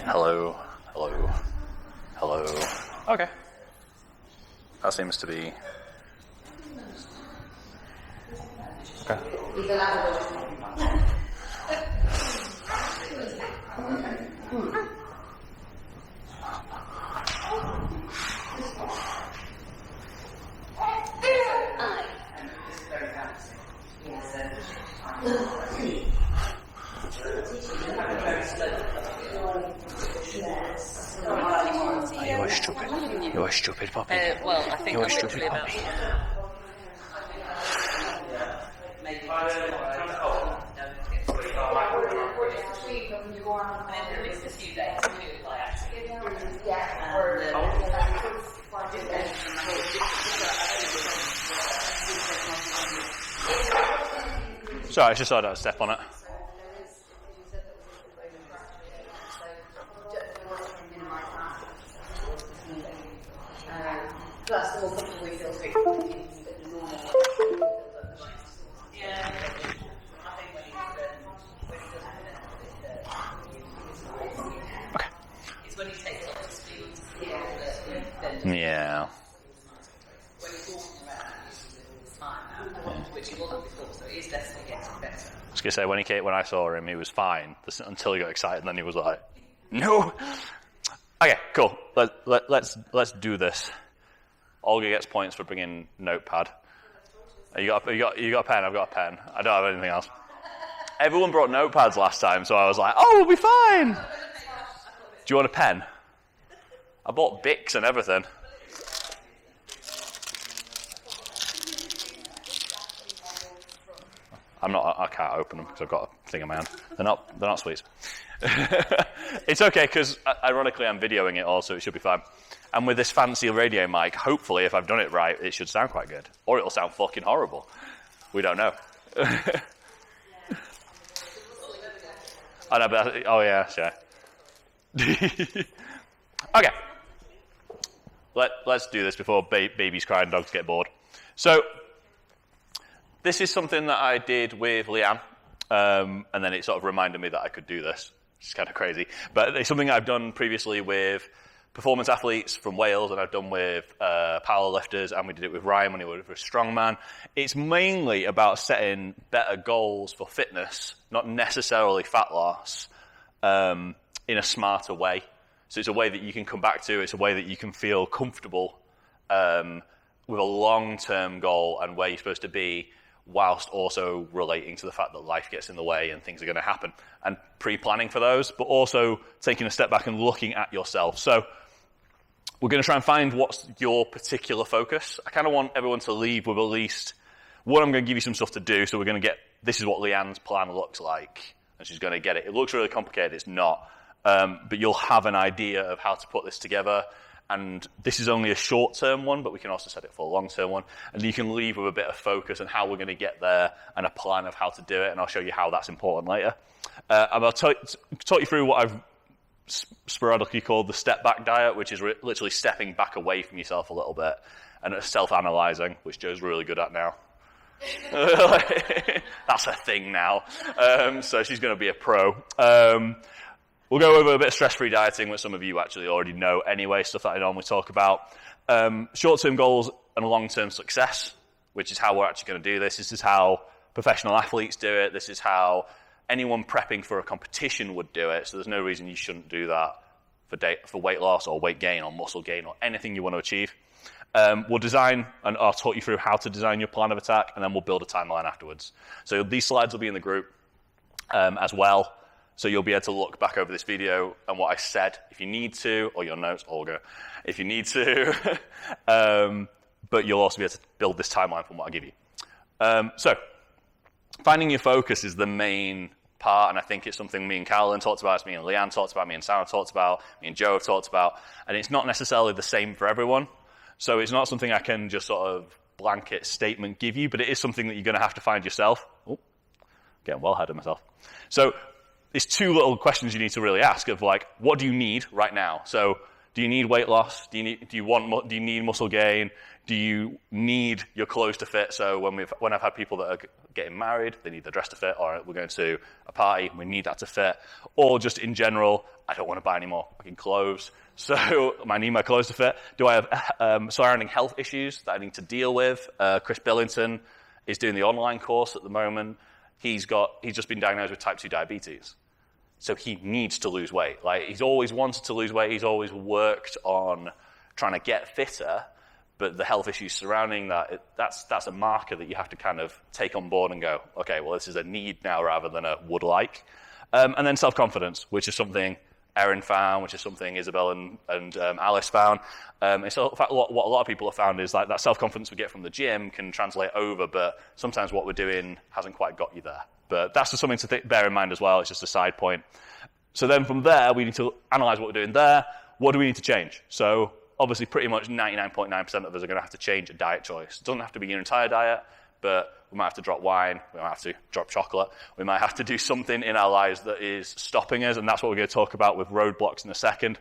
Hello, hello, hello. Okay. That seems to be... Okay. You're a stupid puppy. Well, I think You're a I'm stupid literally about puppy. Sorry, I just saw that step on it. Plus, the more comfortable we feel speaking, the normal. Okay. it's when you take it to speed. Yeah. When you're walking around, it's fine, which he wasn't before, so it is definitely getting better. I was going to say, when I saw him, he was fine until he got excited, and then he was like, no! Okay, cool. Let's do this. Olga gets points for bringing notepad. You got a pen? I've got a pen. I don't have anything else. Everyone brought notepads last time, so I was like, oh, we'll be fine! Do you want a pen? I bought Bics and everything. I can't open them because I've got a thing in my hand. They're not sweets. It's okay because ironically I'm videoing it also, it should be fine. And with this fancy radio mic, hopefully if I've done it right, it should sound quite good. Or it'll sound fucking horrible. We don't know. Oh yeah, sure. Okay. Let's do this before babies cry and dogs get bored. So, this is something that I did with Leanne, and then it sort of reminded me that I could do this. It's kind of crazy. But it's something I've done previously with performance athletes from Wales, and I've done with powerlifters, and we did it with Ryan when he was a strongman. It's mainly about setting better goals for fitness, not necessarily fat loss, in a smarter way. So it's a way that you can come back to. It's a way that you can feel comfortable with a long-term goal and where you're supposed to be, whilst also relating to the fact that life gets in the way and things are going to happen, and pre-planning for those, but also taking a step back and looking at yourself. So we're going to try and find what's your particular focus. I kind of want everyone to leave with at least one. I'm going to give you some stuff to do, so we're going to get, this is what Leanne's plan looks like, and she's going to get it. It looks really complicated, it's not, but you'll have an idea of how to put this together. And this is only a short-term one, but we can also set it for a long-term one. And you can leave with a bit of focus on how we're going to get there and a plan of how to do it, and I'll show you how that's important later. And I'll talk you through what I've sporadically called the step-back diet, which is literally stepping back away from yourself a little bit, and self-analyzing, which Joe's really good at now. That's a thing now. So she's going to be a pro. We'll go over a bit of stress-free dieting, which some of you actually already know anyway, stuff that I normally talk about. Short-term goals and long-term success, which is how we're actually going to do this. This is how professional athletes do it. This is how anyone prepping for a competition would do it. So there's no reason you shouldn't do that for weight loss or weight gain or muscle gain or anything you want to achieve. We'll design, and I'll talk you through how to design your plan of attack, and then we'll build a timeline afterwards. So these slides will be in the group as well. So you'll be able to look back over this video and what I said if you need to, or your notes, Olga, if you need to. But you'll also be able to build this timeline from what I give you. So finding your focus is the main part, and I think it's something me and Carolyn talked about, it's me and Leanne talked about, me and Sarah talked about, me and Joe have talked about, and it's not necessarily the same for everyone. So it's not something I can just sort of blanket statement give you, but it is something that you're going to have to find yourself. Oh, getting well ahead of myself. So it's two little questions you need to really ask of like, what do you need right now? So Do you need weight loss? Do you need muscle gain? Do you need your clothes to fit? So when I've had people that are getting married, they need their dress to fit, or we're going to a party, we need that to fit. Or just in general, I don't want to buy any more fucking clothes, so I need my clothes to fit. Do I have surrounding health issues that I need to deal with? Chris Billington is doing the online course at the moment. He's just been diagnosed with type 2 diabetes. So he needs to lose weight. Like, he's always wanted to lose weight. He's always worked on trying to get fitter, but the health issues surrounding that, that's a marker that you have to kind of take on board and go, okay, well, this is a need now rather than a would like. And then self-confidence, which is something Erin found, which is something Isabel and Alice found. In fact, what a lot of people have found is like that self-confidence we get from the gym can translate over, but sometimes what we're doing hasn't quite got you there. But that's just something to bear in mind as well. It's just a side point. So then from there, we need to analyze what we're doing there. What do we need to change? So obviously pretty much 99.9% of us are going to have to change a diet choice. It doesn't have to be your entire diet, but we might have to drop wine. We might have to drop chocolate. We might have to do something in our lives that is stopping us, and that's what we're going to talk about with roadblocks in a second.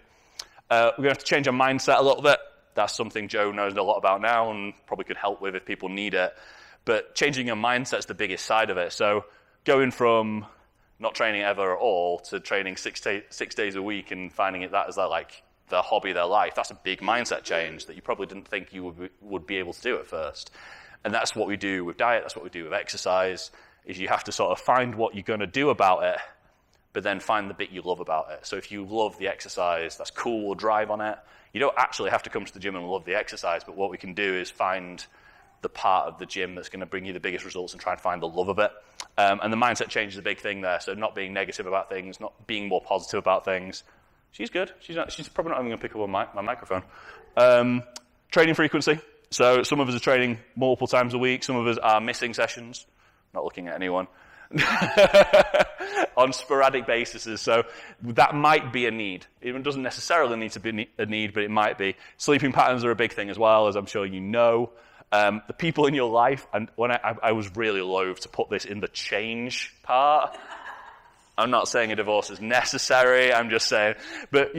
We're going to have to change our mindset a little bit. That's something Joe knows a lot about now and probably could help with if people need it. But changing your mindset is the biggest side of it. So going from not training ever at all to training 6 days a week and finding that as their hobby, their life, that's a big mindset change that you probably didn't think you would be able to do at first. And that's what we do with diet, that's what we do with exercise, is you have to sort of find what you're going to do about it, but then find the bit you love about it. So if you love the exercise, that's cool, we'll drive on it. You don't actually have to come to the gym and love the exercise, but what we can do is find the part of the gym that's going to bring you the biggest results and try and find the love of it. And the mindset change is a big thing there. So not being negative about things, not being more positive about things. She's good. She's probably not even going to pick up on my microphone. Training frequency. So some of us are training multiple times a week. Some of us are missing sessions. Not looking at anyone. On sporadic bases. So that might be a need. It doesn't necessarily need to be a need, but it might be. Sleeping patterns are a big thing as well, as I'm sure you know. The people in your life, and when I was really loath to put this in the change part. I'm not saying a divorce is necessary, I'm just saying, but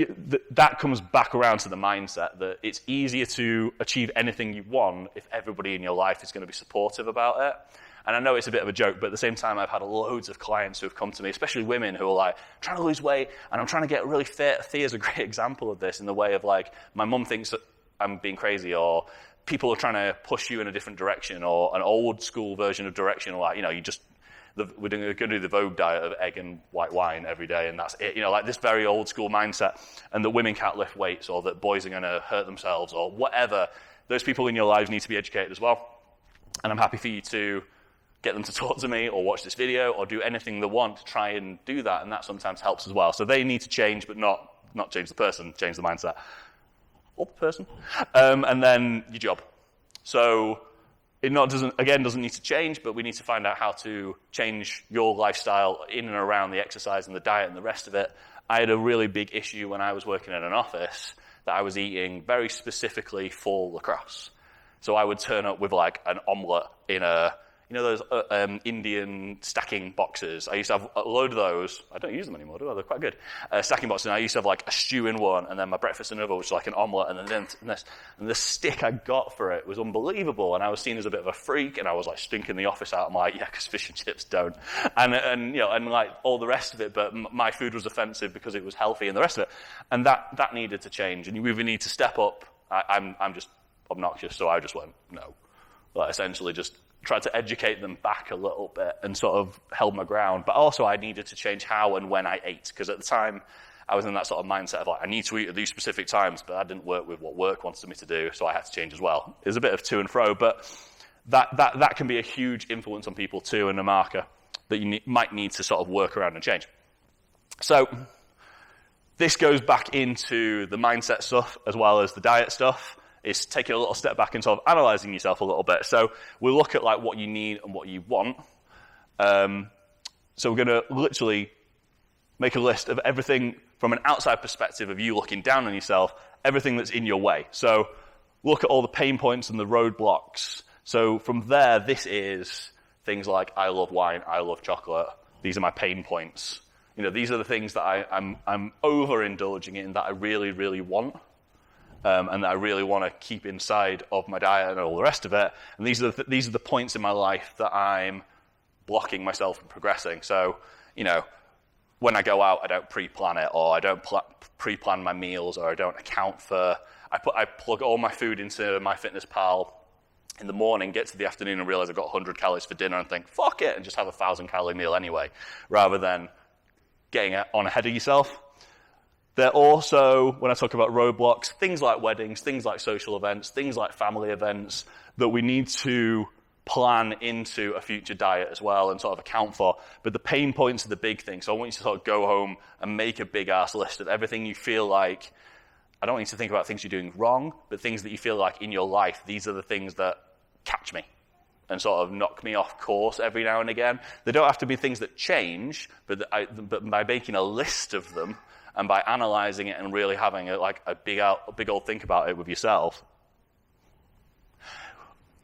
that comes back around to the mindset that it's easier to achieve anything you want if everybody in your life is going to be supportive about it. And I know it's a bit of a joke, but at the same time, I've had loads of clients who have come to me, especially women who are like, trying to lose weight, and I'm trying to get really fit. Thea's a great example of this in the way of like, my mum thinks that I'm being crazy, or people are trying to push you in a different direction, or an old school version of direction, or like, we're going to do the Vogue diet of egg and white wine every day, and that's it. Like this very old school mindset, and that women can't lift weights, or that boys are going to hurt themselves, or whatever. Those people in your lives need to be educated as well. And I'm happy for you to get them to talk to me, or watch this video, or do anything they want to try and do that, and that sometimes helps as well. So they need to change, but not change the person, change the mindset. Or the person. And then your job. So it doesn't need to change, but we need to find out how to change your lifestyle in and around the exercise and the diet and the rest of it. I had a really big issue when I was working in an office that I was eating very specifically for lacrosse. So I would turn up with like an omelette in those Indian stacking boxes. I used to have a load of those. I don't use them anymore, do I? They're quite good. Stacking boxes. And I used to have like a stew in one, and then my breakfast another, which was like an omelette, and then this. And the stick I got for it was unbelievable. And I was seen as a bit of a freak, and I was like stinking the office out. I'm like, yeah, because fish and chips don't. And like all the rest of it. But my food was offensive because it was healthy, and the rest of it. And that needed to change. And you either need to step up. I'm just obnoxious, so I just went no. Like essentially just tried to educate them back a little bit and sort of held my ground. But also I needed to change how and when I ate, because at the time I was in that sort of mindset of like, I need to eat at these specific times, but that didn't work with what work wanted me to do, so I had to change as well. There's a bit of to and fro, but that can be a huge influence on people too, and a marker that you might need to sort of work around and change. So this goes back into the mindset stuff as well as the diet stuff. Is taking a little step back and sort of analysing yourself a little bit. So we'll look at like what you need and what you want. So we're going to literally make a list of everything from an outside perspective of you looking down on yourself, everything that's in your way. So look at all the pain points and the roadblocks. So from there, this is things like I love wine, I love chocolate. These are my pain points. These are the things that I'm overindulging in that I really, really want. and that I really want to keep inside of my diet and all the rest of it. And these are the points in my life that I'm blocking myself from progressing. So, when I go out, I don't pre-plan it, or I don't pre-plan my meals, or I don't account for. I plug all my food into MyFitnessPal in the morning, get to the afternoon and realize I've got 100 calories for dinner and think, fuck it, and just have a 1,000-calorie meal anyway, rather than getting on ahead of yourself. They're also, when I talk about roadblocks, things like weddings, things like social events, things like family events that we need to plan into a future diet as well and sort of account for. But the pain points are the big thing. So I want you to sort of go home and make a big-ass list of everything you feel like. I don't want you to think about things you're doing wrong, but things that you feel like in your life, these are the things that catch me and sort of knock me off course every now and again. They don't have to be things that change, but by making a list of them and by analyzing it and really having a big old think about it with yourself,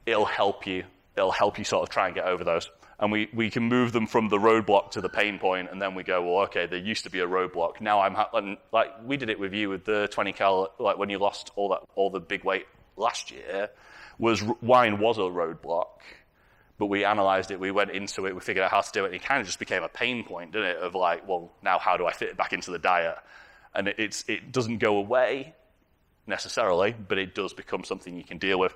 it'll help you. It'll help you sort of try and get over those. And we can move them from the roadblock to the pain point, and then we go, well, okay, there used to be a roadblock. Now like we did it with you with the 20 like when you lost all the big weight last year, wine was a roadblock, but we analyzed it, we went into it, we figured out how to do it, and it kind of just became a pain point, didn't it? Of like, well, now how do I fit it back into the diet? And it doesn't go away necessarily, but it does become something you can deal with.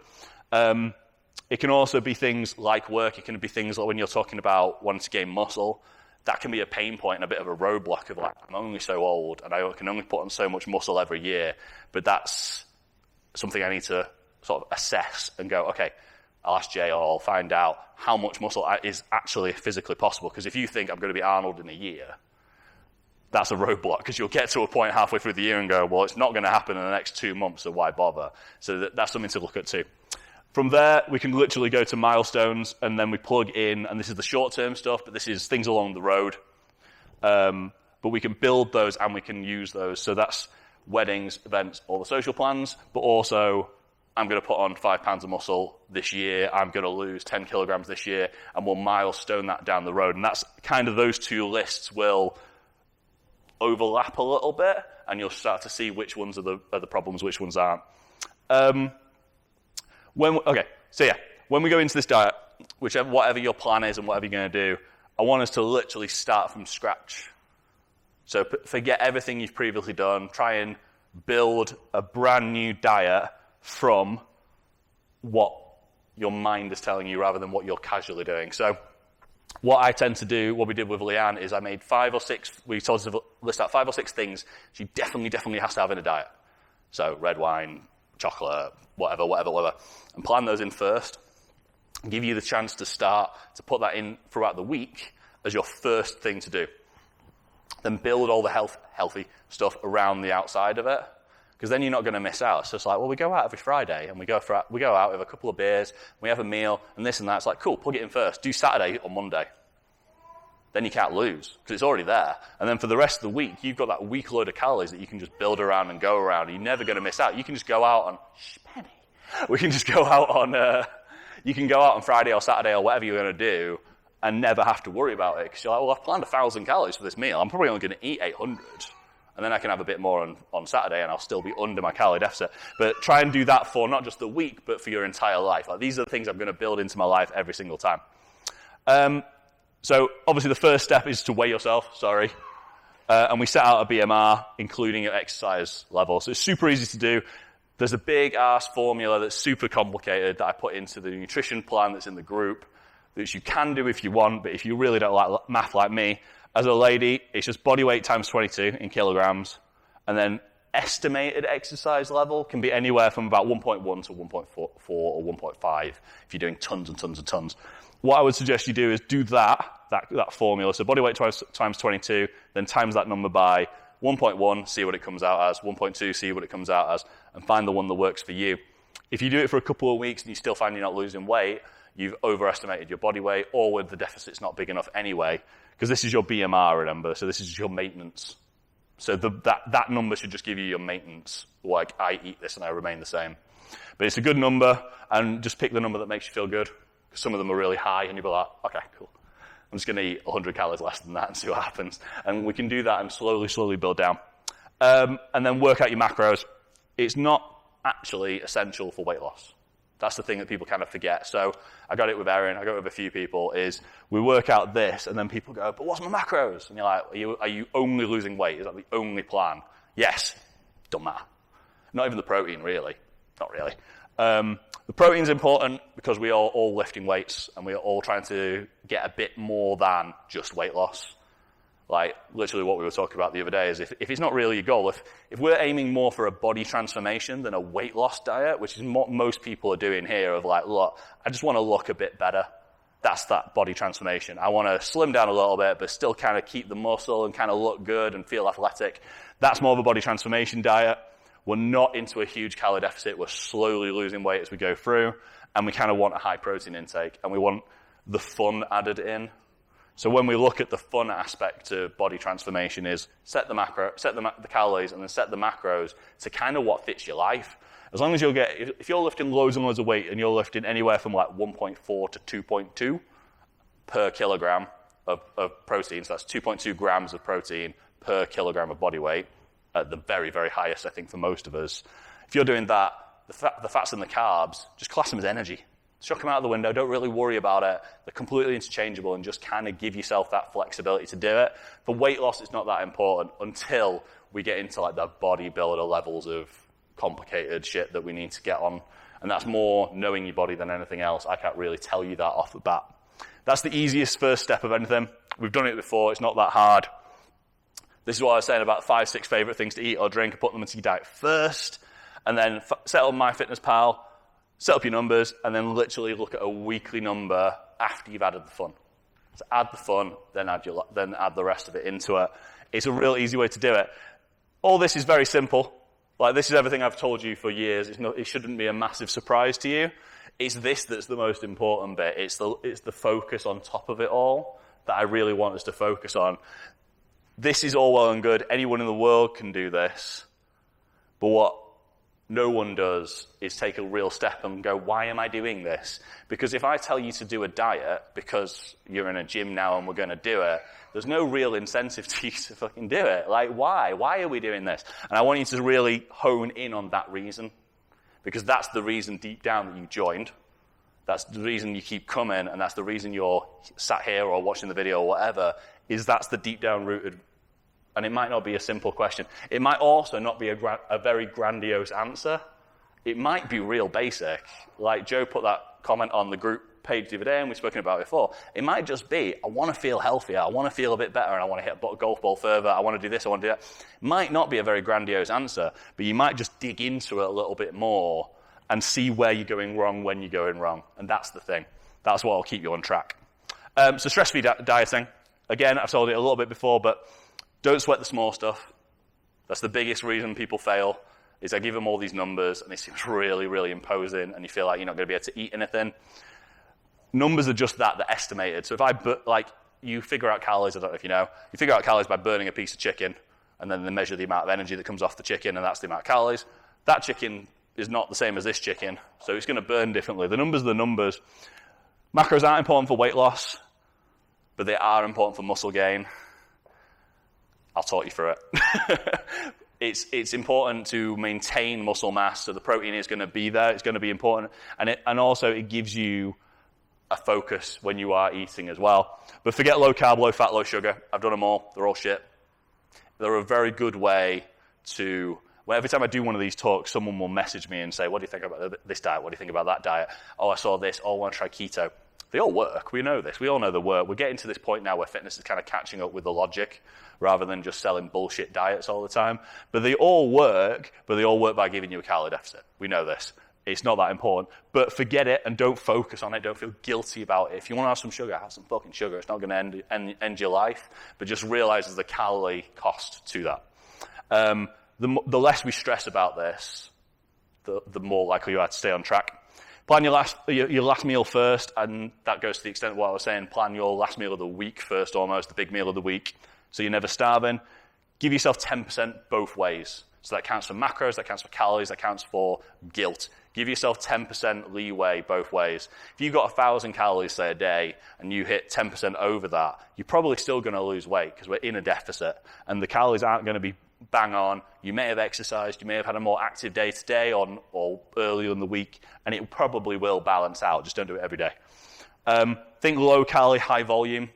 It can also be things like work. It can be things like when you're talking about wanting to gain muscle. That can be a pain point and a bit of a roadblock of like, I'm only so old and I can only put on so much muscle every year. But that's something I need to sort of assess and go, okay, I'll ask Jay or I'll find out how much muscle is actually physically possible. Because if you think I'm going to be Arnold in a year, that's a roadblock, because you'll get to a point halfway through the year and go, well, it's not going to happen in the next 2 months, so why bother? So that's something to look at too. From there, we can literally go to milestones, and then we plug in, and this is the short-term stuff, but this is things along the road. But we can build those, and we can use those. So that's weddings, events, all the social plans, but also I'm going to put on 5 pounds of muscle this year, I'm going to lose 10 kilograms this year, and we'll milestone that down the road. And that's kind of those two lists will overlap a little bit, and you'll start to see which ones are the problems, which ones aren't. When we go into this diet, whatever your plan is and whatever you're going to do, I want us to literally start from scratch. So forget everything you've previously done. Try and build a brand new diet from what your mind is telling you rather than what you're casually doing. So what I tend to do, what we did with Leanne, is I made 5 or 6, we told her to list out 5 or 6 things she definitely has to have in a diet. So red wine, chocolate, whatever, and plan those in first, and give you the chance to start to put that in throughout the week as your first thing to do. Then build all the healthy stuff around the outside of it, because then you're not going to miss out. So it's like, well, we go out every Friday, and we go out with a couple of beers, we have a meal, and this and that. It's like, cool, plug it in first. Do Saturday or Monday. Then you can't lose, because it's already there. And then for the rest of the week, you've got that week load of calories that you can just build around and go around. You're never going to miss out. You can just go out on, we can just go out on, you can go out on Friday or Saturday or whatever you're going to do and never have to worry about it. Because you're like, well, I've planned 1,000 calories for this meal. I'm probably only going to eat 800. And then I can have a bit more on Saturday and I'll still be under my calorie deficit. But try and do that for not just the week, but for your entire life. Like, these are the things I'm going to build into my life every single time. So obviously the first step is to weigh yourself, and we set out a BMR, including your exercise level. So it's super easy to do. There's a big ass formula that's super complicated that I put into the nutrition plan that's in the group, which you can do if you want, but if you really don't like math like me, as a lady, it's just body weight times 22 in kilograms, and then estimated exercise level can be anywhere from about 1.1 to 1.4 or 1.5 if you're doing tons and tons and tons. What I would suggest you do is do that formula. So body weight times 22, then times that number by 1.1, see what it comes out as, 1.2, see what it comes out as, and find the one that works for you. If you do it for a couple of weeks and you still find you're not losing weight, you've overestimated your body weight, or the deficit's not big enough anyway, because this is your BMR, remember, so this is your maintenance. So that number should just give you your maintenance, like I eat this and I remain the same. But it's a good number, and just pick the number that makes you feel good. Some of them are really high, and you'll be like, okay, cool. I'm just going to eat 100 calories less than that and see what happens. And we can do that and slowly build down. And then work out your macros. It's not actually essential for weight loss. That's the thing that people kind of forget. So I got it with Erin, I got it with a few people, is we work out this, and then people go, but what's my macros? And you're like, are you only losing weight? Is that the only plan? Yes. Don't matter. Not even the protein, really. Not really. The protein's important because we are all lifting weights, and we are all trying to get a bit more than just weight loss. Like, literally what we were talking about the other day is if it's not really your goal, if we're aiming more for a body transformation than a weight loss diet, which is what most people are doing here, of like, look, I just want to look a bit better. That's that body transformation. I want to slim down a little bit, but still kind of keep the muscle and kind of look good and feel athletic. That's more of a body transformation diet. We're not into a huge calorie deficit. We're slowly losing weight as we go through, and we kind of want a high protein intake, and we want the fun added in. So when we look at the fun aspect of body transformation is set the calories, and then set the macros to kind of what fits your life. As long as if you're lifting loads and loads of weight and you're lifting anywhere from like 1.4 to 2.2 per kilogram of protein, so that's 2.2 grams of protein per kilogram of body weight, at the very, very highest, I think, for most of us. If you're doing that, the fats and the carbs, just class them as energy. Chuck them out the window. Don't really worry about it. They're completely interchangeable, and just kind of give yourself that flexibility to do it. For weight loss, it's not that important until we get into like the bodybuilder levels of complicated shit that we need to get on. And that's more knowing your body than anything else. I can't really tell you that off the bat. That's the easiest first step of anything. We've done it before. It's not that hard. This is what I was saying about 5, 6 favorite things to eat or drink, and put them into your diet first. And then set up MyFitnessPal. Set up your numbers, and then literally look at a weekly number after you've added the fun. So add the fun, then add the rest of it into it. It's a real easy way to do it. All this is very simple. Like, this is everything I've told you for years. It shouldn't be a massive surprise to you. It's this that's the most important bit. It's the focus on top of it all that I really want us to focus on. This is all well and good. Anyone in the world can do this. But what no one does is take a real step and go, why am I doing this? Because if I tell you to do a diet because you're in a gym now and we're going to do it, there's no real incentive to you to fucking do it. Like, why? Why are we doing this? And I want you to really hone in on that reason, because that's the reason deep down that you joined. That's the reason you keep coming, and that's the reason you're sat here or watching the video or whatever, is that's the deep down rooted. And it might not be a simple question. It might also not be a very grandiose answer. It might be real basic. Like Joe put that comment on the group page the other day, and we've spoken about it before. It might just be, I want to feel healthier. I want to feel a bit better, and I want to hit a golf ball further. I want to do this, I want to do that. It might not be a very grandiose answer, but you might just dig into it a little bit more and see where you're going wrong when you're going wrong. And that's the thing. That's what will keep you on track. So stress-free dieting. Again, I've told it a little bit before, but don't sweat the small stuff. That's the biggest reason people fail, is I give them all these numbers, and it seems really, really imposing, and you feel like you're not going to be able to eat anything. Numbers are just that, they're estimated. So if you figure out calories, I don't know if you know, you figure out calories by burning a piece of chicken, and then they measure the amount of energy that comes off the chicken, and that's the amount of calories. That chicken is not the same as this chicken, so it's going to burn differently. The numbers are the numbers. Macros aren't important for weight loss, but they are important for muscle gain. I'll talk you through it. It's important to maintain muscle mass, so the protein is going to be there. It's going to be important, and also it gives you a focus when you are eating as well. But forget low carb, low fat, low sugar. I've done them all. They're all shit. They're a very good way to. Well, every time I do one of these talks, someone will message me and say, "What do you think about this diet? What do you think about that diet? Oh, I saw this. Oh, I want to try keto." They all work. We know this. We all know they work. We're getting to this point now where fitness is kind of catching up with the logic rather than just selling bullshit diets all the time. But they all work by giving you a calorie deficit. We know this. It's not that important. But forget it and don't focus on it. Don't feel guilty about it. If you want to have some sugar, have some fucking sugar. It's not going to end your life. But just realize there's a calorie cost to that. The less we stress about this, the more likely you are to stay on track. Plan your last meal first, and that goes to the extent of what I was saying. Plan your last meal of the week first, almost, the big meal of the week, so you're never starving. Give yourself 10% both ways. So that counts for macros, that counts for calories, that counts for guilt. Give yourself 10% leeway both ways. If you've got 1,000 calories, say, a day, and you hit 10% over that, you're probably still going to lose weight because we're in a deficit, and the calories aren't going to be bang on. You may have exercised, you may have had a more active day today or earlier in the week, and it probably will balance out. Just don't do it every day. Think low calorie, high volume.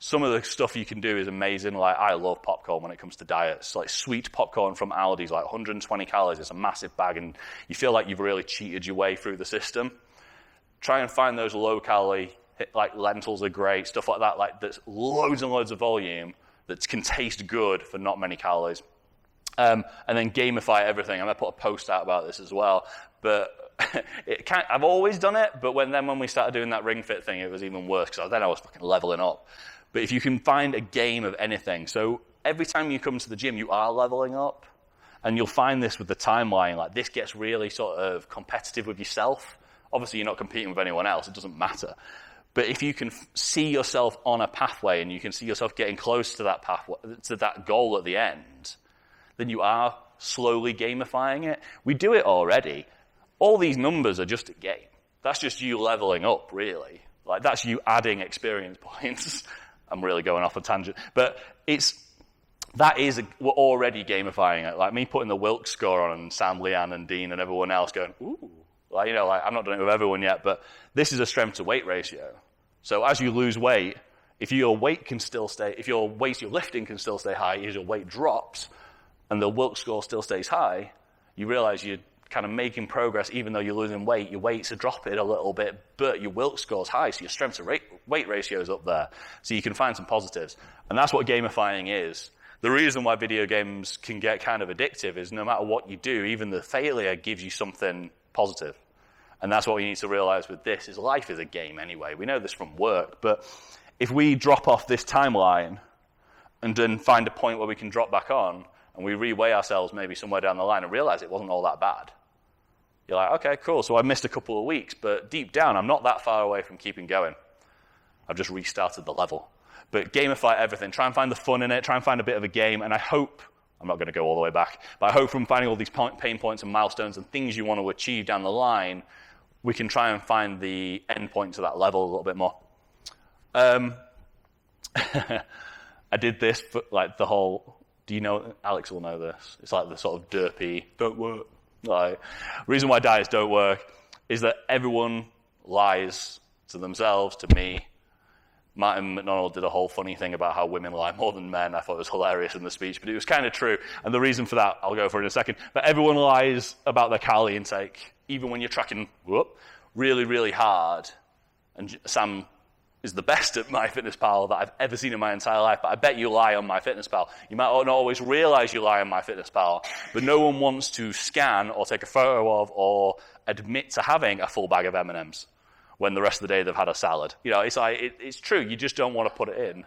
Some of the stuff you can do is amazing. Like, I love popcorn when it comes to diets. Like, sweet popcorn from Aldi's, like 120 calories. It's a massive bag, and you feel like you've really cheated your way through the system. Try and find those low calorie, like lentils are great, stuff like that. Like, there's loads and loads of volume that can taste good for not many calories. And then gamify everything. I'm going to put a post out about this as well. But I've always done it, but when we started doing that Ring Fit thing, it was even worse, because then I was fucking leveling up. But if you can find a game of anything, so every time you come to the gym, you are leveling up, and you'll find this with the timeline, like this gets really sort of competitive with yourself. Obviously, you're not competing with anyone else, it doesn't matter. But if you can see yourself on a pathway, and you can see yourself getting close to that pathway, to that goal at the end, then you are slowly gamifying it. We do it already. All these numbers are just a game. That's just you leveling up, really. Like, that's you adding experience points. I'm really going off a tangent. But we're already gamifying it. Like, me putting the Wilks score on, and Sam, Leanne, and Dean, and everyone else going, ooh. Like, I'm not doing it with everyone yet, but this is a strength to weight ratio. So as you lose weight, if your weight you're lifting can still stay high, as your weight drops, and the Wilks score still stays high, you realize you're kind of making progress even though you're losing weight. Your weights are dropping a little bit, but your Wilks score's high, so your strength to weight ratio is up there. So you can find some positives. And that's what gamifying is. The reason why video games can get kind of addictive is no matter what you do, even the failure gives you something positive. And that's what we need to realize with this, is life is a game anyway. We know this from work, but if we drop off this timeline and then find a point where we can drop back on, and we reweigh ourselves maybe somewhere down the line and realize it wasn't all that bad. You're like, okay, cool, so I missed a couple of weeks, but deep down, I'm not that far away from keeping going. I've just restarted the level. But gamify everything. Try and find the fun in it. Try and find a bit of a game. And I hope, I'm not going to go all the way back, but I hope from finding all these pain points and milestones and things you want to achieve down the line, we can try and find the end point to that level a little bit more. I did this for like the whole, Alex will know this. It's like the sort of derpy, don't work. Like, reason why diets don't work is that everyone lies to themselves, to me. Martin McDonald did a whole funny thing about how women lie more than men. I thought it was hilarious in the speech, but it was kind of true. And the reason for that, I'll go for it in a second. But everyone lies about their calorie intake, even when you're tracking really, really hard. And Sam is the best at MyFitnessPal that I've ever seen in my entire life, but I bet you lie on MyFitnessPal. You might not always realize you lie on MyFitnessPal, but no one wants to scan or take a photo of or admit to having a full bag of M&Ms when the rest of the day they've had a salad. It's like, it's true, you just don't want to put it in.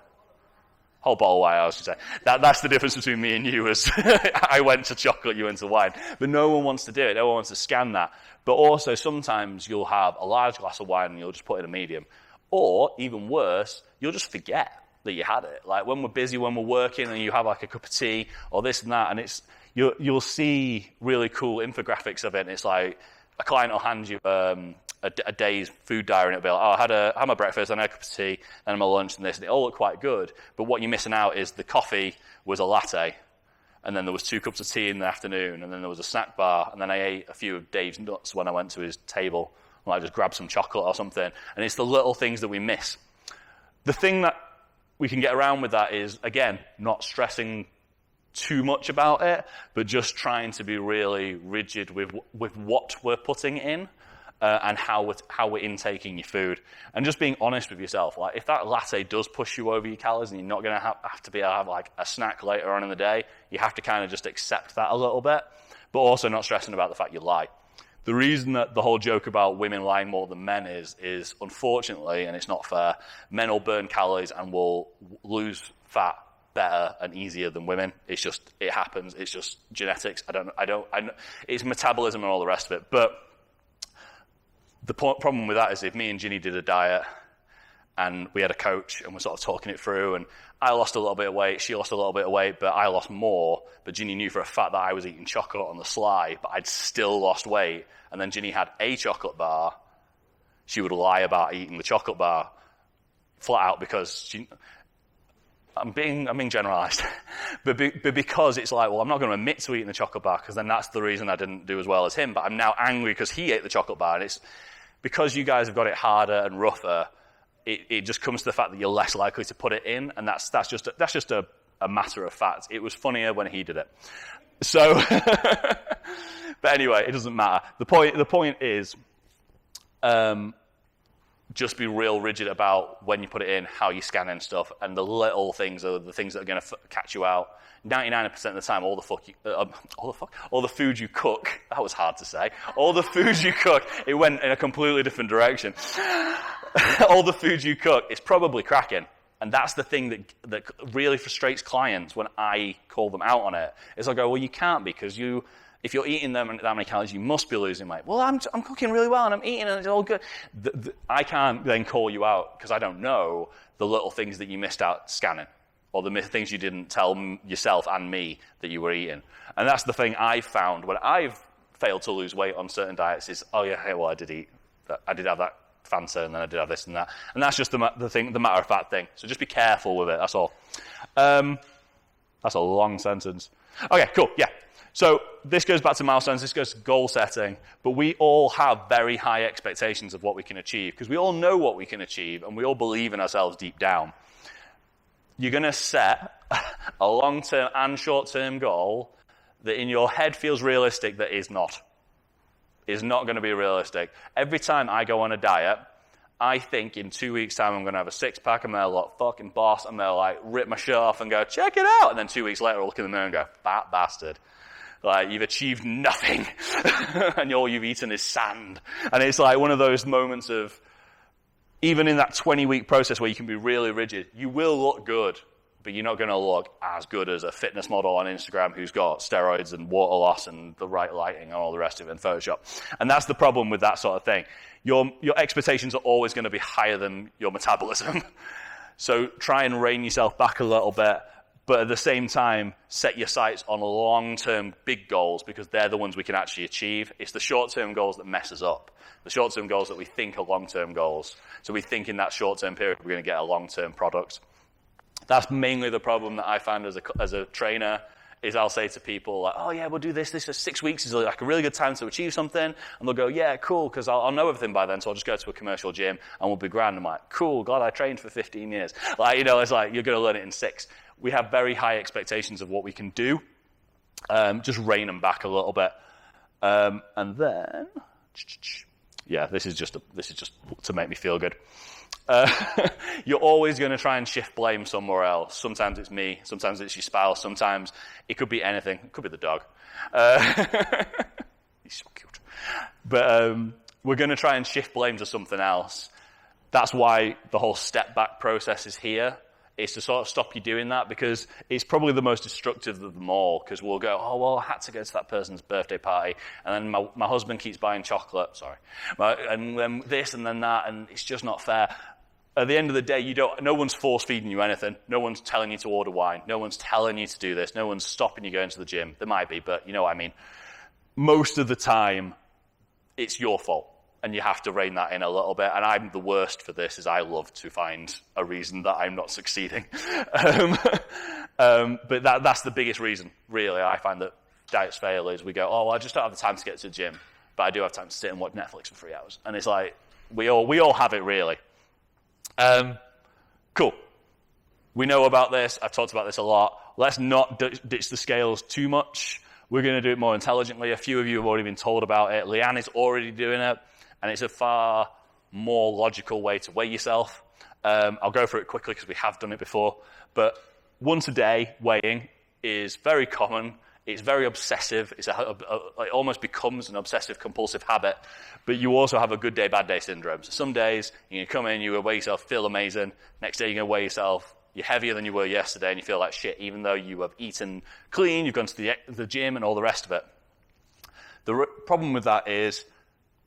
Whole bottle of wine, I was going to say. That's the difference between me and you, is I went to chocolate, you went to wine. But no one wants to do it, no one wants to scan that. But also, sometimes you'll have a large glass of wine and you'll just put in a medium. Or, even worse, you'll just forget that you had it. Like, when we're busy, when we're working, and you have like a cup of tea, or this and that, and you'll see really cool infographics of it, and it's like, a client will hand you a day's food diary, and it'll be like, I had my breakfast, I had a cup of tea, then my lunch, and this, and it all looked quite good. But what you're missing out is the coffee was a latte, and then there was 2 cups of tea in the afternoon, and then there was a snack bar, and then I ate a few of Dave's nuts when I went to his table. I just grabbed some chocolate or something. And it's the little things that we miss. The thing that we can get around with that is, again, not stressing too much about it, but just trying to be really rigid with what we're putting in and how we're intaking your food. And just being honest with yourself. Like, if that latte does push you over your calories and you're not going to have to be able to have like a snack later on in the day, you have to kind of just accept that a little bit, but also not stressing about the fact you lie. The reason that the whole joke about women lying more than men is unfortunately, and it's not fair, men will burn calories and will lose fat better and easier than women. It happens. It's just genetics. It's metabolism and all the rest of it. But the problem with that is, if me and Ginny did a diet and we had a coach and we're sort of talking it through, and I lost a little bit of weight, she lost a little bit of weight, but I lost more, but Ginny knew for a fact that I was eating chocolate on the sly, but I'd still lost weight, and then Ginny had a chocolate bar, she would lie about eating the chocolate bar flat out, because I'm being generalised, but because it's like, well, I'm not going to admit to eating the chocolate bar because then that's the reason I didn't do as well as him. But I'm now angry because he ate the chocolate bar, and it's because you guys have got it harder and rougher. It just comes to the fact that you're less likely to put it in, and that's just a matter of fact. It was funnier when he did it. So, but anyway, it doesn't matter. The point is, just be real rigid about when you put it in, how you scan in stuff, and the little things are the things that are going to catch you out. 99% of the time, all the food you cook, that was hard to say, all the food you cook, it went in a completely different direction. All the food you cook is probably cracking. And that's the thing that really frustrates clients when I call them out on it. Is I go, well, you can't because if you're eating them that many calories, you must be losing weight. Well, I'm cooking really well and I'm eating and it's all good. I can't then call you out because I don't know the little things that you missed out scanning or the things you didn't tell yourself and me that you were eating. And that's the thing I've found when I've failed to lose weight on certain diets is, oh yeah, hey, well, I did eat that. I did have that Fanta and then I did have this and that. And that's just the matter of fact thing. So just be careful with it, that's all. That's a long sentence. Okay, cool, yeah. So this goes back to milestones, this goes to goal setting, but we all have very high expectations of what we can achieve because we all know what we can achieve and we all believe in ourselves deep down. You're going to set a long-term and short-term goal that in your head feels realistic that is not going to be realistic. Every time I go on a diet, I think in 2 weeks' time I'm going to have a six-pack, I'm going to look fucking boss, I'm going to like rip my shirt off and go, check it out, and then 2 weeks later I'll look in the mirror and go, fat bastard. Like, you've achieved nothing, and all you've eaten is sand. And it's like one of those moments of, even in that 20-week process where you can be really rigid, you will look good, but you're not going to look as good as a fitness model on Instagram who's got steroids and water loss and the right lighting and all the rest of it in Photoshop. And that's the problem with that sort of thing. Your expectations are always going to be higher than your metabolism. So try and rein yourself back a little bit. But at the same time, set your sights on long-term big goals because they're the ones we can actually achieve. It's the short-term goals that mess us up. The short-term goals that we think are long-term goals. So we think in that short-term period we're going to get a long-term product. That's mainly the problem that I find as a trainer is I'll say to people, like, oh yeah, we'll do this. This is 6 weeks is like a really good time to achieve something. And they'll go, yeah, cool, because I'll know everything by then, so I'll just go to a commercial gym and we'll be grand. I'm like, cool, God, I trained for 15 years. Like, it's like, you're going to learn it in 6. We have very high expectations of what we can do. Just rein them back a little bit. And then, yeah, this is just to make me feel good. You're always going to try and shift blame somewhere else. Sometimes it's me, sometimes it's your spouse, sometimes it could be anything. It could be the dog. He's so cute. But we're going to try and shift blame to something else. That's why the whole step back process is here. Is to sort of stop you doing that because it's probably the most destructive of them all because we'll go, oh, well, I had to go to that person's birthday party and then my husband keeps buying chocolate, and then this and then that, and it's just not fair. At the end of the day, no one's force-feeding you anything. No one's telling you to order wine. No one's telling you to do this. No one's stopping you going to the gym. There might be, but you know what I mean. Most of the time, it's your fault. And you have to rein that in a little bit. And I'm the worst for this, is I love to find a reason that I'm not succeeding. But that's the biggest reason, really. I find that diets fail is we go, oh, well, I just don't have the time to get to the gym. But I do have time to sit and watch Netflix for 3 hours. And it's like, we all have it, really. Cool. We know about this. I've talked about this a lot. Let's not ditch the scales too much. We're going to do it more intelligently. A few of you have already been told about it. Leanne is already doing it. And it's a far more logical way to weigh yourself. I'll go through it quickly because we have done it before. But once a day weighing is very common. It's very obsessive. It almost becomes an obsessive-compulsive habit. But you also have a good day, bad day syndrome. So some days you come in, you weigh yourself, feel amazing. Next day you're going to weigh yourself. You're heavier than you were yesterday and you feel like shit, even though you have eaten clean, you've gone to the gym and all the rest of it. The problem with that is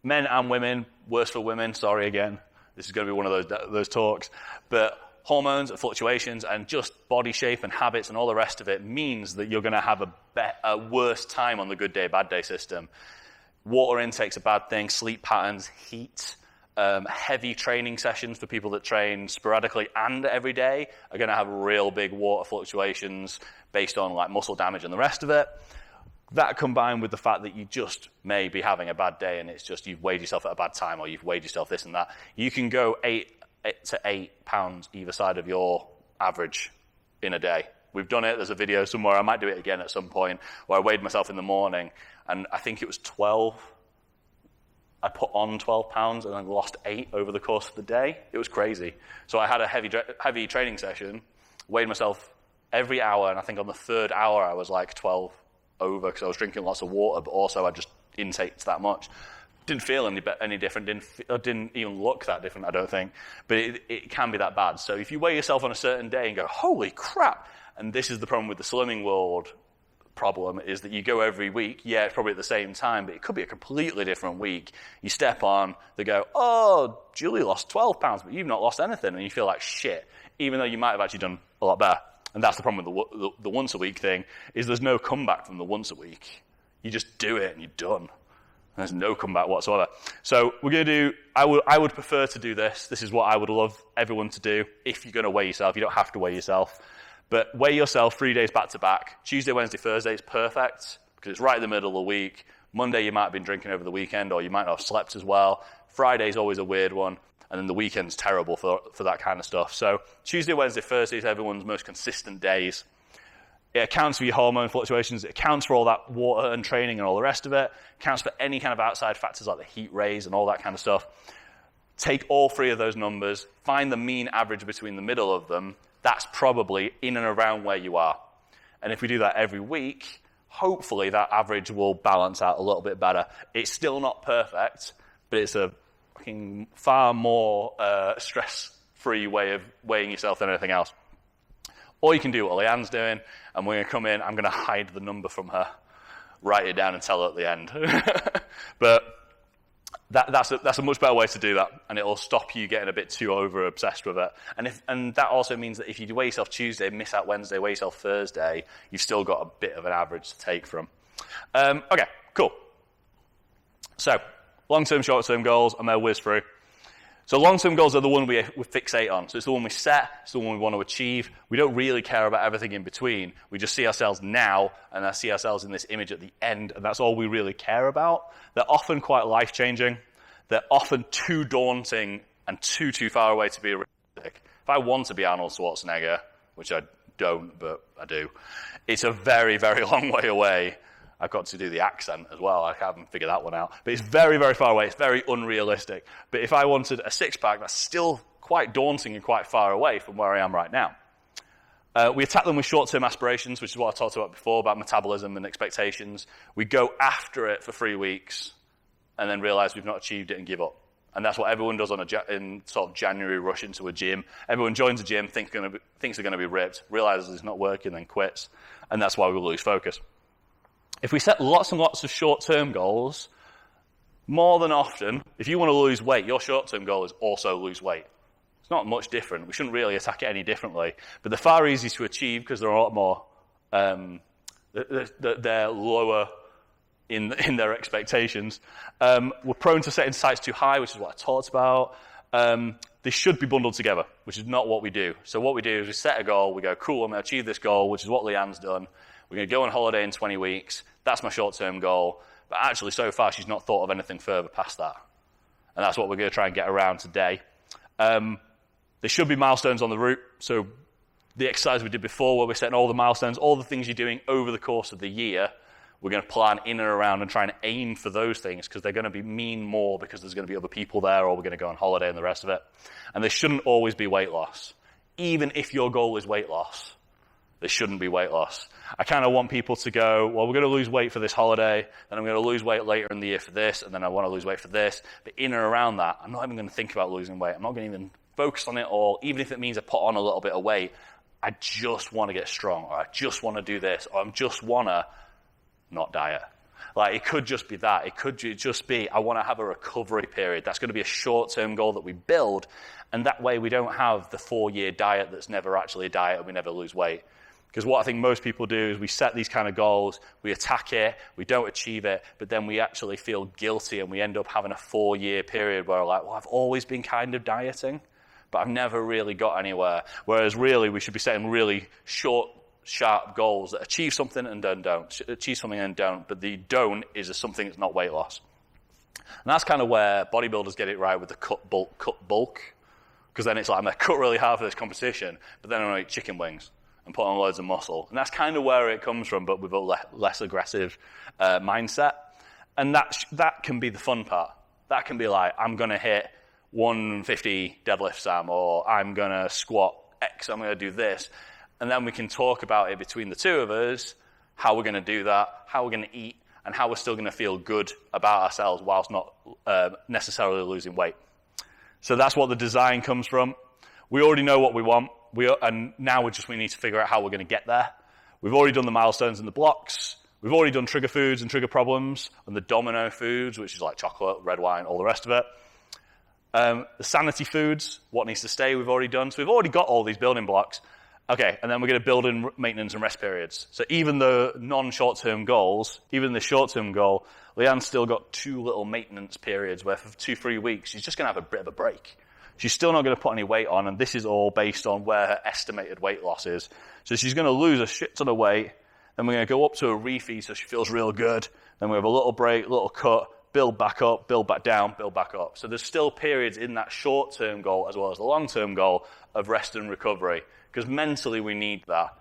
men and women, worse for women, sorry again, this is going to be one of those talks, but hormones and fluctuations and just body shape and habits and all the rest of it means that you're going to have a worse time on the good day, bad day system. Water intake's a bad thing, sleep patterns, heat, heavy training sessions for people that train sporadically and every day are going to have real big water fluctuations based on like muscle damage and the rest of it. That combined with the fact that you just may be having a bad day and it's just you've weighed yourself at a bad time or you've weighed yourself this and that, you can go 8 to 8 pounds either side of your average in a day. We've done it. There's a video somewhere. I might do it again at some point where I weighed myself in the morning and I think it was 12. I put on 12 pounds and then lost 8 over the course of the day. It was crazy. So I had a heavy training session, weighed myself every hour, and I think on the third hour I was like 12 over because I was drinking lots of water, but also I just intaked that much. Didn't feel any different, didn't even look that different, I don't think. But it can be that bad. So if you weigh yourself on a certain day and go, holy crap, and this is the problem with the Slimming World problem, is that you go every week, yeah, it's probably at the same time, but it could be a completely different week. You step on, they go, oh, Julie lost 12 pounds, but you've not lost anything, and you feel like shit, even though you might have actually done a lot better. And that's the problem with the once a week thing, is there's no comeback from the once a week. You just do it and you're done. There's no comeback whatsoever. So we're going to do, I would prefer to do this. This is what I would love everyone to do if you're going to weigh yourself. You don't have to weigh yourself. But weigh yourself 3 days back to back. Tuesday, Wednesday, Thursday is perfect because it's right in the middle of the week. Monday, you might have been drinking over the weekend or you might not have slept as well. Friday's always a weird one. And then the weekend's terrible for that kind of stuff. So Tuesday, Wednesday, Thursday is everyone's most consistent days. It accounts for your hormone fluctuations. It accounts for all that water and training and all the rest of it. It accounts for any kind of outside factors like the heat rays and all that kind of stuff. Take all 3 of those numbers. Find the mean average between the middle of them. That's probably in and around where you are. And if we do that every week, hopefully that average will balance out a little bit better. It's still not perfect, but it's a fucking far more stress-free way of weighing yourself than anything else. Or you can do what Leanne's doing, and we're going to come in, I'm going to hide the number from her, write it down and tell her at the end. But that's a much better way to do that, and it'll stop you getting a bit too over-obsessed with it. And that also means that if you weigh yourself Tuesday, miss out Wednesday, weigh yourself Thursday, you've still got a bit of an average to take from. Okay, cool. So, long-term, short-term goals, I'm going to whiz through. So long-term goals are the one we fixate on. So it's the one we set, it's the one we want to achieve. We don't really care about everything in between. We just see ourselves now, and I see ourselves in this image at the end, and that's all we really care about. They're often quite life-changing. They're often too daunting and too far away to be realistic. If I want to be Arnold Schwarzenegger, which I don't, but I do, it's a very, very long way away. I've got to do the accent as well. I haven't figured that one out. But it's very, very far away. It's very unrealistic. But if I wanted a six-pack, that's still quite daunting and quite far away from where I am right now. We attack them with short-term aspirations, which is what I talked about before, about metabolism and expectations. We go after it for 3 weeks and then realize we've not achieved it and give up. And that's what everyone does in sort of January rush into a gym. Everyone joins a gym, thinks they're going to be ripped, realizes it's not working, then quits. And that's why we lose focus. If we set lots and lots of short-term goals, more than often, if you want to lose weight, your short-term goal is also lose weight. It's not much different. We shouldn't really attack it any differently. But they're far easier to achieve because they're a lot more, they're lower in their expectations. We're prone to setting sights too high, which is what I talked about. They should be bundled together, which is not what we do. So what we do is we set a goal, we go, cool, I'm going to achieve this goal, which is what Leanne's done. We're going to go on holiday in 20 weeks. That's my short-term goal. But actually, so far, she's not thought of anything further past that. And that's what we're going to try and get around today. There should be milestones on the route. So the exercise we did before, where we're setting all the milestones, all the things you're doing over the course of the year, we're going to plan in and around and try and aim for those things because they're going to mean more because there's going to be other people there or we're going to go on holiday and the rest of it. And there shouldn't always be weight loss. Even if your goal is weight loss, there shouldn't be weight loss. I kind of want people to go, well, we're going to lose weight for this holiday, then I'm going to lose weight later in the year for this, and then I want to lose weight for this. But in and around that, I'm not even going to think about losing weight. I'm not going to even focus on it all, even if it means I put on a little bit of weight. I just want to get strong, or I just want to do this, or I just want to not diet. Like, it could just be that. It could just be, I want to have a recovery period. That's going to be a short-term goal that we build, and that way we don't have the 4-year diet that's never actually a diet and we never lose weight. Because what I think most people do is we set these kind of goals, we attack it, we don't achieve it, but then we actually feel guilty and we end up having a 4-year period where we're like, well, I've always been kind of dieting, but I've never really got anywhere. Whereas really we should be setting really short, sharp goals that achieve something and don't. Achieve something and don't, but the don't is something that's not weight loss. And that's kind of where bodybuilders get it right with the cut bulk. Because then it's like, I'm going to cut really hard for this competition, but then I'm going to eat chicken wings and put on loads of muscle. And that's kind of where it comes from, but with a less aggressive mindset. And that can be the fun part. That can be like, I'm going to hit 150 deadlift, Sam, or I'm going to squat X, I'm going to do this. And then we can talk about it between the two of us, how we're going to do that, how we're going to eat, and how we're still going to feel good about ourselves whilst not necessarily losing weight. So that's what the design comes from. We already know what we want. And now we need to figure out how we're going to get there. We've already done the milestones and the blocks. We've already done trigger foods and trigger problems and the domino foods, which is like chocolate, red wine, all the rest of it. The sanity foods, what needs to stay, we've already done. So we've already got all these building blocks. Okay, and then we're going to build in maintenance and rest periods. So even the non-short-term goals, even the short-term goal, Leanne's still got 2 little maintenance periods where for 2-3 weeks she's just going to have a bit of a break. She's still not going to put any weight on, and this is all based on where her estimated weight loss is. So she's going to lose a shit ton of weight, then we're going to go up to a refeed so she feels real good, then we have a little break, little cut, build back up, build back down, build back up. So there's still periods in that short-term goal as well as the long-term goal of rest and recovery, because mentally we need that.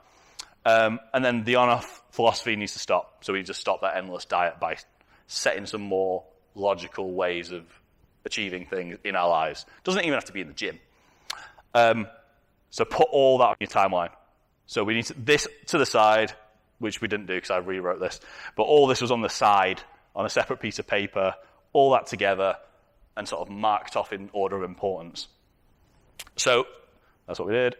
And then the on-off philosophy needs to stop. So we just stop that endless diet by setting some more logical ways of achieving things in our lives. Doesn't even have to be in the gym. So put all that on your timeline. So we need this to the side, which we didn't do because I rewrote this, but all this was on the side on a separate piece of paper, all that together and sort of marked off in order of importance. So that's what we did.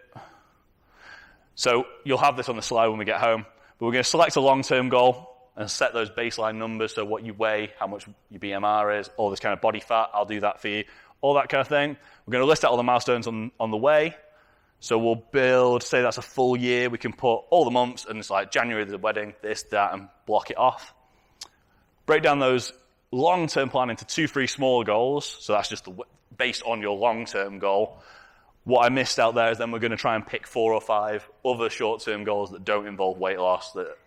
So you'll have this on the slide when we get home, but we're going to select a long-term goal and set those baseline numbers, so what you weigh, how much your BMR is, all this kind of body fat, I'll do that for you, all that kind of thing. We're going to list out all the milestones on the way. So we'll build, say that's a full year, we can put all the months, and it's like January, the wedding, this, that, and block it off. Break down those long-term plan into 2-3 smaller goals, so that's just based on your long-term goal. What I missed out there is then we're going to try and pick 4 or 5 other short-term goals that don't involve weight loss, that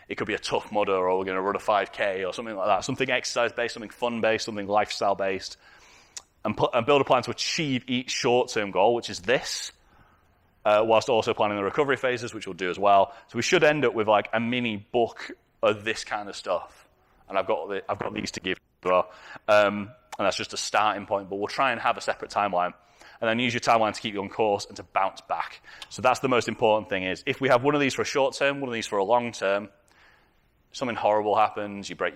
it could be a Tough Mudder, or we're going to run a 5K or something like that, something exercise-based, something fun-based, something lifestyle-based, and build a plan to achieve each short-term goal, which is this, whilst also planning the recovery phases, which we'll do as well. So we should end up with like a mini book of this kind of stuff, and I've got these to give as well, and that's just a starting point. But we'll try and have a separate timeline, and then use your timeline to keep you on course and to bounce back. So that's the most important thing. Is if we have one of these for a short term, one of these for a long term, something horrible happens, you break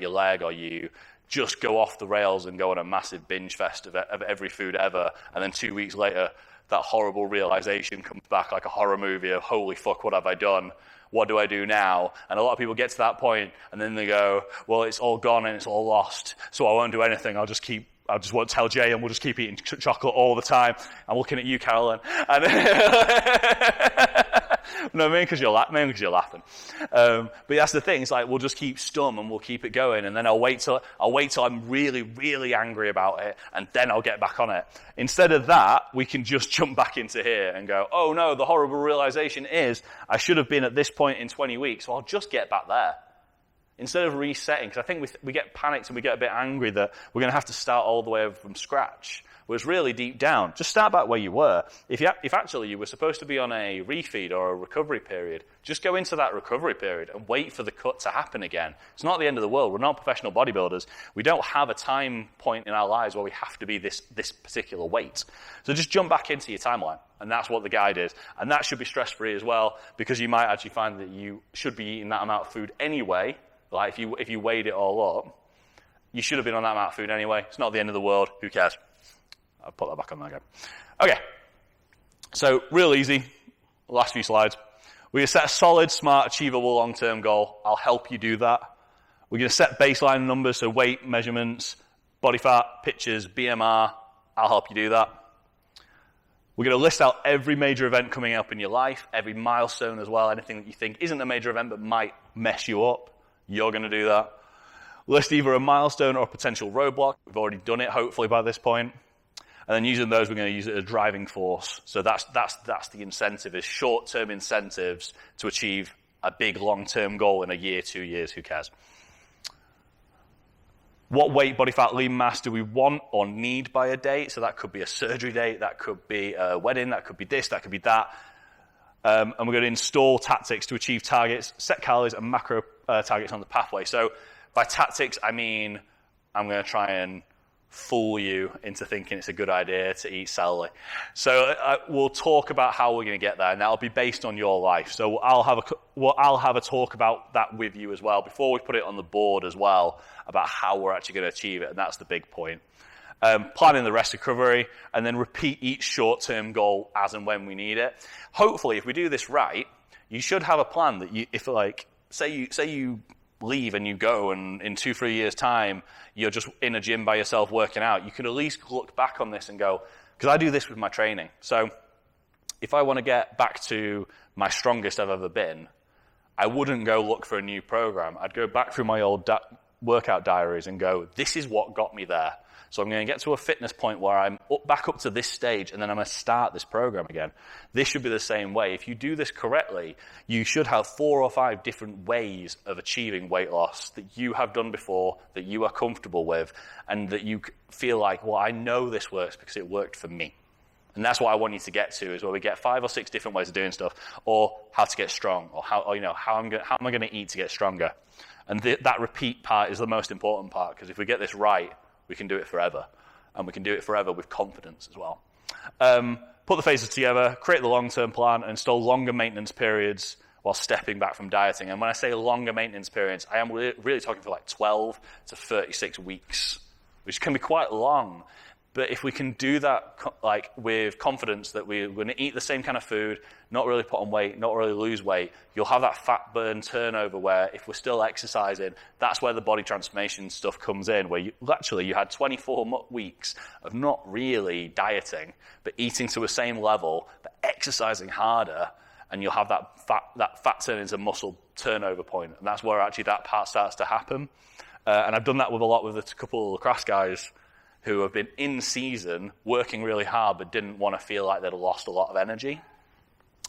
your leg, or you just go off the rails and go on a massive binge fest of every food ever, and then 2 weeks later, that horrible realization comes back like a horror movie of, holy fuck, what have I done? What do I do now? And a lot of people get to that point, and then they go, well, it's all gone and it's all lost, so I won't do anything. I just won't tell Jay, and we'll just keep eating chocolate all the time. I'm looking at you, Carolyn. And no, mainly because you're laughing. But that's the thing. It's like we'll just keep stum and we'll keep it going, and then I'll wait till I'm really, really angry about it, and then I'll get back on it. Instead of that, we can just jump back into here and go, oh no, the horrible realization is I should have been at this point in 20 weeks, so I'll just get back there. Instead of resetting, because I think we get panicked and we get a bit angry that we're going to have to start all the way over from scratch. Whereas really deep down, just start back where you were. If actually you were supposed to be on a refeed or a recovery period, just go into that recovery period and wait for the cut to happen again. It's not the end of the world. We're not professional bodybuilders. We don't have a time point in our lives where we have to be this particular weight. So just jump back into your timeline. And that's what the guide is. And that should be stress-free as well, because you might actually find that you should be eating that amount of food anyway. Like if you weighed it all up, you should have been on that amount of food anyway. It's not the end of the world. Who cares? I'll put that back on there again. Okay. So real easy. Last few slides. We're going to set a solid, smart, achievable long-term goal. I'll help you do that. We're going to set baseline numbers, so weight, measurements, body fat, pictures, BMR. I'll help you do that. We're going to list out every major event coming up in your life, every milestone as well, anything that you think isn't a major event but might mess you up. You're going to do that. List either a milestone or a potential roadblock. We've already done it, hopefully, by this point. And then using those, we're going to use it as a driving force. So that's the incentive, is short-term incentives to achieve a big long-term goal in a year, 2 years, who cares? What weight, body fat, lean mass do we want or need by a date? So that could be a surgery date, that could be a wedding, that could be this, that could be that. And we're going to install tactics to achieve targets, set calories and macro targets on the pathway. So by tactics, I mean I'm going to try and fool you into thinking it's a good idea to eat celery. So we'll talk about how we're going to get there, and that'll be based on your life. So I'll have a talk about that with you as well before we put it on the board as well, about how we're actually going to achieve it, and that's the big point. Planning the rest recovery, and then repeat each short-term goal as and when we need it. Hopefully, if we do this right, you should have a plan that you, if like, say you leave and you go, and in 2-3 years' time, you're just in a gym by yourself working out, you can at least look back on this and go, because I do this with my training. So if I want to get back to my strongest I've ever been, I wouldn't go look for a new program. I'd go back through my old workout diaries and go, this is what got me there. So I'm going to get to a fitness point where I'm back up to this stage, and then I'm going to start this program again. This should be the same way. If you do this correctly, you should have 4 or 5 different ways of achieving weight loss that you have done before, that you are comfortable with, and that you feel like, well, I know this works because it worked for me. And that's what I want you to get to, is where we get 5 or 6 different ways of doing stuff, or how to get strong, or how am I going to eat to get stronger. And that repeat part is the most important part, because if we get this right, we can do it forever. And we can do it forever with confidence as well. Put the phases together, create the long-term plan, and install longer maintenance periods while stepping back from dieting. And when I say longer maintenance periods, I am really talking for like 12 to 36 weeks, which can be quite long. But if we can do that like with confidence that we're going to eat the same kind of food, not really put on weight, not really lose weight, you'll have that fat burn turnover where if we're still exercising, that's where the body transformation stuff comes in, where you had 24 weeks of not really dieting, but eating to a same level, but exercising harder, and you'll have that fat turn into muscle turnover point. And that's where actually that part starts to happen. And I've done that with a couple of lacrosse guys who have been in season, working really hard, but didn't want to feel like they'd lost a lot of energy.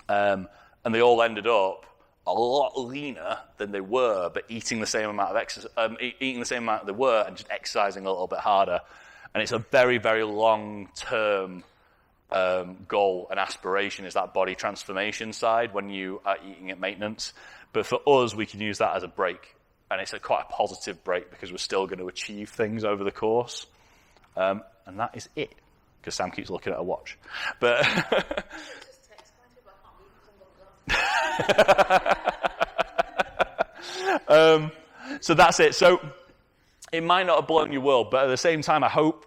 And they all ended up a lot leaner than they were, but eating the same amount of eating the same amount they were, and just exercising a little bit harder. And it's a very, very long-term goal and aspiration, is that body transformation side when you are eating at maintenance. But for us, we can use that as a break. And it's quite a positive break, because we're still going to achieve things over the course. And that is it, because Sam keeps looking at a watch. But so that's it. So it might not have blown your world, but at the same time, I hope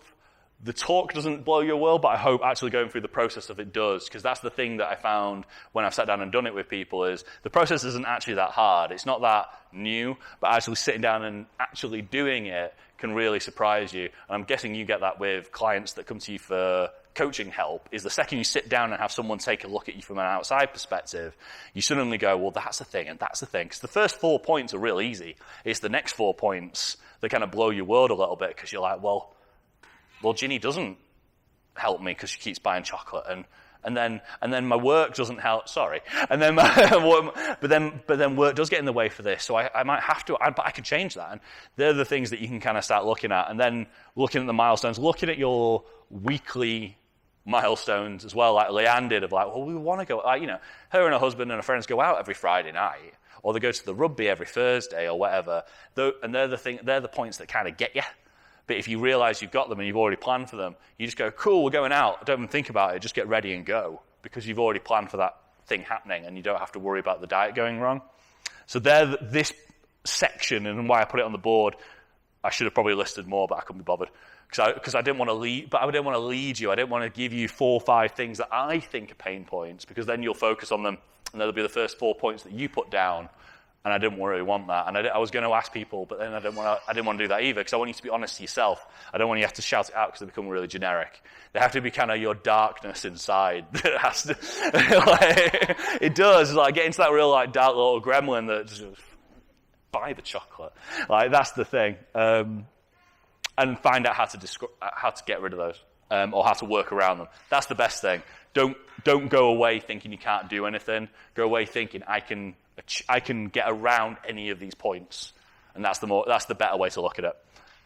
the talk doesn't blow your world, but I hope actually going through the process of it does, because that's the thing that I found when I've sat down and done it with people, is the process isn't actually that hard. It's not that new, but actually sitting down and actually doing it can really surprise you. And I'm guessing you get that with clients that come to you for coaching help, is the second you sit down and have someone take a look at you from an outside perspective, you suddenly go, well, that's the thing, and that's the thing. Because the first 4 points are real easy. It's the next 4 points that kind of blow your world a little bit, because you're like, well, Ginny doesn't help me because she keeps buying chocolate, and then my work doesn't help. Sorry, and then but then work does get in the way for this. So I might have to, but I can change that. And they're the things that you can kind of start looking at, and then looking at the milestones, looking at your weekly milestones as well, like Leanne did, of like, well, we want to go, her and her husband and her friends go out every Friday night, or they go to the rugby every Thursday or whatever. And they're the points that kind of get you. But if you realize you've got them and you've already planned for them, you just go, cool, we're going out. Don't even think about it. Just get ready and go, because you've already planned for that thing happening, and you don't have to worry about the diet going wrong. So this section, and why I put it on the board, I should have probably listed more, but I couldn't be bothered. Because I didn't want to lead, but I didn't want to lead you. I didn't want to give you 4 or 5 things that I think are pain points, because then you'll focus on them, and that'll be the first 4 points that you put down, And I didn't really want that. And I was going to ask people, but then I didn't want to do that either, because I want you to be honest to yourself. I don't want you to have to shout it out because they become really generic. They have to be kind of your darkness inside. That has to, like, it does, like, get into that real, like, dark little gremlin that just buy the chocolate. Like, that's the thing. And find out how to get rid of those, or how to work around them. That's the best thing. Don't go away thinking you can't do anything. Go away thinking I can get around any of these points, and that's the better way to look at it.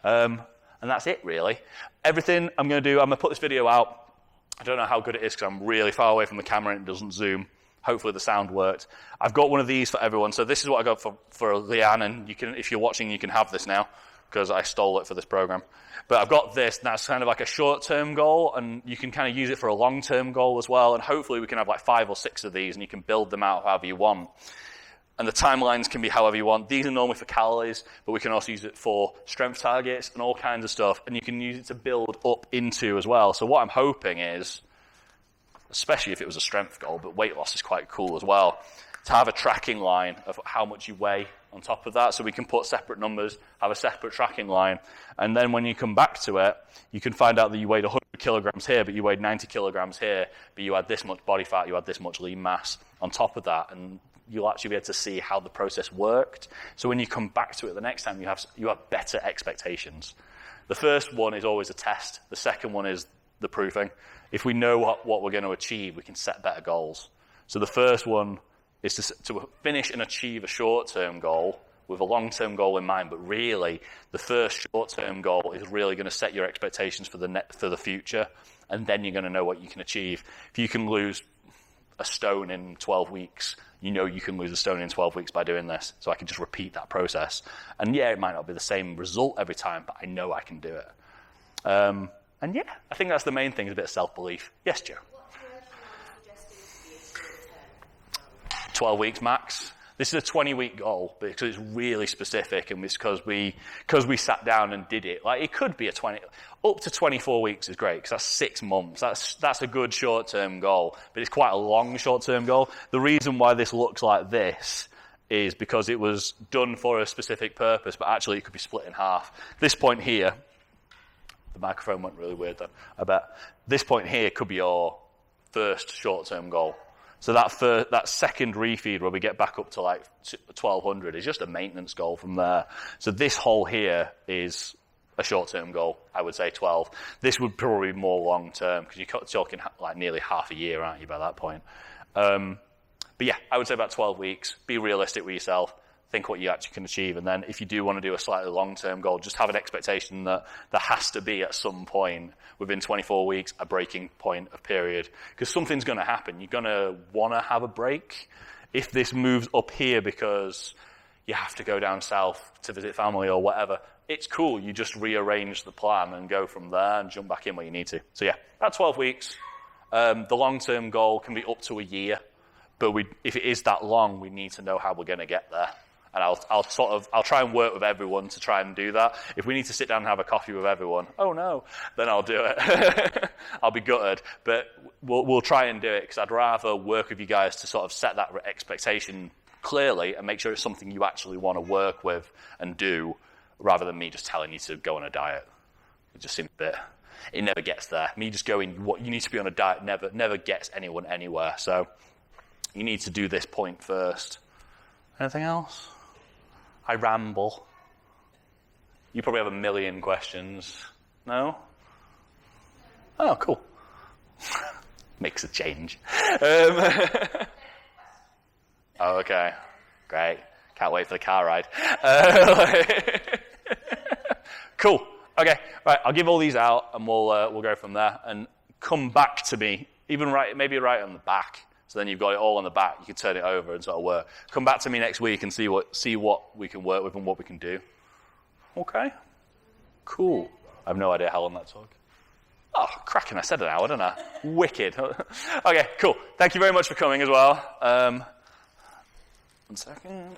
And that's it, really. Everything I'm going to do, I'm going to put this video out. I don't know how good it is because I'm really far away from the camera and it doesn't zoom. Hopefully the sound worked. I've got one of these for everyone. So this is what I got for Leanne, and you can, if you're watching, you can have this now because I stole it for this program. But I've got this, and that's kind of like a short-term goal, and you can kind of use it for a long-term goal as well. And hopefully we can have like 5 or 6 of these, and you can build them out however you want. And the timelines can be however you want. These are normally for calories, but we can also use it for strength targets and all kinds of stuff. And you can use it to build up into as well. So what I'm hoping is, especially if it was a strength goal, but weight loss is quite cool as well, to have a tracking line of how much you weigh on top of that. So we can put separate numbers, have a separate tracking line. And then when you come back to it, you can find out that you weighed 100 kilograms here, but you weighed 90 kilograms here, but you had this much body fat, you had this much lean mass on top of that. And you'll actually be able to see how the process worked. So when you come back to it the next time, you have better expectations. The first one is always a test. The second one is the proofing. If we know what we're going to achieve, we can set better goals. So the first one is to finish and achieve a short-term goal with a long-term goal in mind. But really, the first short-term goal is really going to set your expectations for the future, and then you're going to know what you can achieve. If you can lose a stone in 12 weeks, you know you can lose a stone in 12 weeks by doing this. So I can just repeat that process. And yeah, it might not be the same result every time, but I know I can do it. And yeah, I think that's the main thing, is a bit of self-belief. Yes, Joe? What duration are you suggesting to be a short term? 12 weeks max. This is a 20-week goal because it's really specific, and it's because we sat down and did it. Like, it could be up to 24 weeks is great because that's 6 months. That's a good short-term goal, but it's quite a long short-term goal. The reason why this looks like this is because it was done for a specific purpose, but actually it could be split in half. This point here, the microphone went really weird then, I bet. This point here could be your first short-term goal. So that second refeed where we get back up to like 1,200 is just a maintenance goal from there. So this hole here is a short-term goal, I would say 12. This would probably be more long-term because you're talking like nearly half a year, aren't you, by that point? But yeah, I would say about 12 weeks. Be realistic with yourself. Think what you actually can achieve. And then if you do want to do a slightly long-term goal, just have an expectation that there has to be at some point within 24 weeks a breaking point of period. Because something's going to happen. You're going to want to have a break. If this moves up here because you have to go down south to visit family or whatever, it's cool. You just rearrange the plan and go from there and jump back in where you need to. So yeah, about 12 weeks. The long-term goal can be up to a year. But if it is that long, we need to know how we're going to get there. And I'll try and work with everyone to try and do that. If we need to sit down and have a coffee with everyone, oh no, then I'll do it. I'll be gutted. But we'll try and do it because I'd rather work with you guys to sort of set that expectation clearly and make sure it's something you actually want to work with and do, rather than me just telling you to go on a diet. It just seems a bit, it never gets there. Me just going, what you need to be on a diet never gets anyone anywhere. So you need to do this point first. Anything else? I ramble. You probably have a million questions. No? Oh, cool. Makes a change. Oh, okay. Great. Can't wait for the car ride. Cool. Okay. Right. I'll give all these out and we'll go from there. And come back to me. Maybe right on the back. So then you've got it all on the back. You can turn it over and sort of work. Come back to me next week and see what we can work with and what we can do. Okay? Cool. I have no idea how long that took. Oh, cracking. I said an hour, didn't I? Wicked. Okay, cool. Thank you very much for coming as well. 1 second.